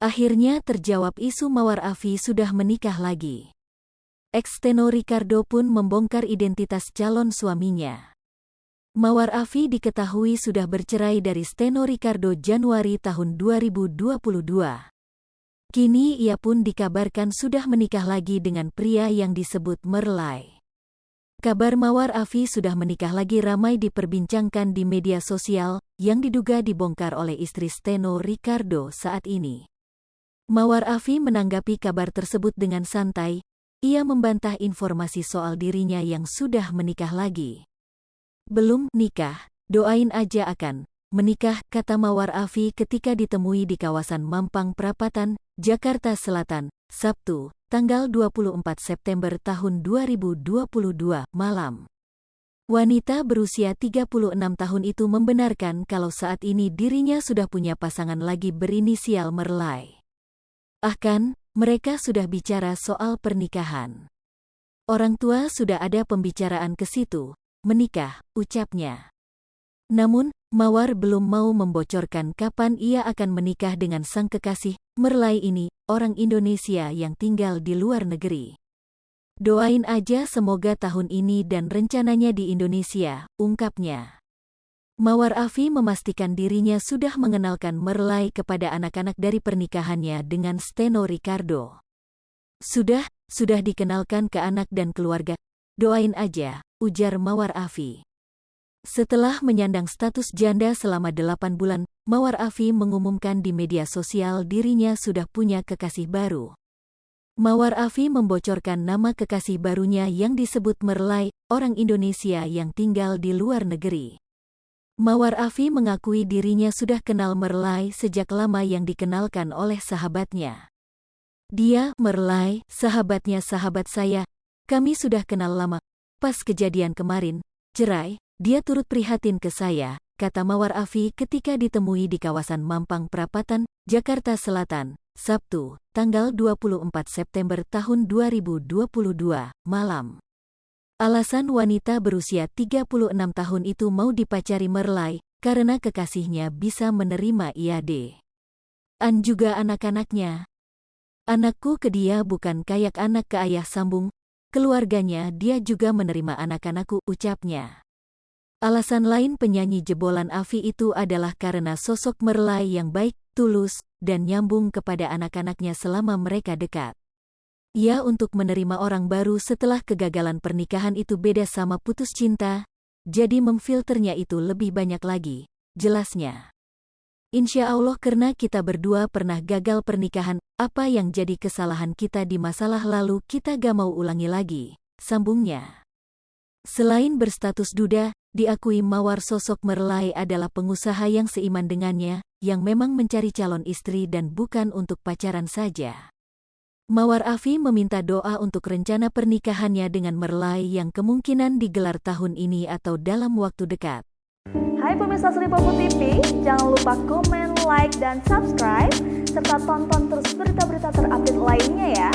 Akhirnya terjawab isu Mawar Afi sudah menikah lagi. Ex-tenor Ricardo pun membongkar identitas calon suaminya. Mawar Afi diketahui sudah bercerai dari tenor Ricardo Januari tahun 2022. Kini ia pun dikabarkan sudah menikah lagi dengan pria yang disebut Merlai. Kabar Mawar Afi sudah menikah lagi ramai diperbincangkan di media sosial yang diduga dibongkar oleh istri tenor Ricardo saat ini. Mawar Afi menanggapi kabar tersebut dengan santai. Ia membantah informasi soal dirinya yang sudah menikah lagi. Belum nikah, doain aja akan menikah, kata Mawar Afi ketika ditemui di kawasan Mampang Perapatan, Jakarta Selatan, Sabtu, tanggal 24 September tahun 2022 malam. Wanita berusia 36 tahun itu membenarkan kalau saat ini dirinya sudah punya pasangan lagi berinisial Merlai. Bahkan, mereka sudah bicara soal pernikahan. Orang tua sudah ada pembicaraan ke situ, menikah, ucapnya. Namun, Mawar belum mau membocorkan kapan ia akan menikah dengan sang kekasih, Merlai ini, orang Indonesia yang tinggal di luar negeri. Doain aja semoga tahun ini dan rencananya di Indonesia, ungkapnya. Mawar Afi memastikan dirinya sudah mengenalkan Merlai kepada anak-anak dari pernikahannya dengan tenor Ricardo. Sudah dikenalkan ke anak dan keluarga. Doain aja, ujar Mawar Afi. Setelah menyandang status janda selama 8 bulan, Mawar Afi mengumumkan di media sosial dirinya sudah punya kekasih baru. Mawar Afi membocorkan nama kekasih barunya yang disebut Merlai, orang Indonesia yang tinggal di luar negeri. Mawar Afi mengakui dirinya sudah kenal Merlai sejak lama yang dikenalkan oleh sahabatnya. Dia, Merlai, sahabatnya sahabat saya. Kami sudah kenal lama. Pas kejadian kemarin, cerai, dia turut prihatin ke saya, kata Mawar Afi ketika ditemui di kawasan Mampang Perapatan, Jakarta Selatan, Sabtu, tanggal 24 September tahun 2022, malam. Alasan wanita berusia 36 tahun itu mau dipacari Merlai, karena kekasihnya bisa menerima IAD. Juga anak-anaknya. Anakku ke dia bukan kayak anak ke ayah, sambung. Keluarganya dia juga menerima anak-anakku, ucapnya. Alasan lain penyanyi jebolan Afi itu adalah karena sosok Merlai yang baik, tulus, dan nyambung kepada anak-anaknya selama mereka dekat. Ya, untuk menerima orang baru setelah kegagalan pernikahan itu beda sama putus cinta, jadi memfilternya itu lebih banyak lagi, jelasnya. Insya Allah karena kita berdua pernah gagal pernikahan, apa yang jadi kesalahan kita di masalah lalu kita gak mau ulangi lagi, sambungnya. Selain berstatus duda, diakui Mawar sosok Merlai adalah pengusaha yang seiman dengannya, yang memang mencari calon istri dan bukan untuk pacaran saja. Mawar Afi meminta doa untuk rencana pernikahannya dengan Merlai yang kemungkinan digelar tahun ini atau dalam waktu dekat. Hai pemirsa Sri Popo TV, jangan lupa komen, like, dan subscribe, serta tonton terus berita-berita terupdate lainnya ya.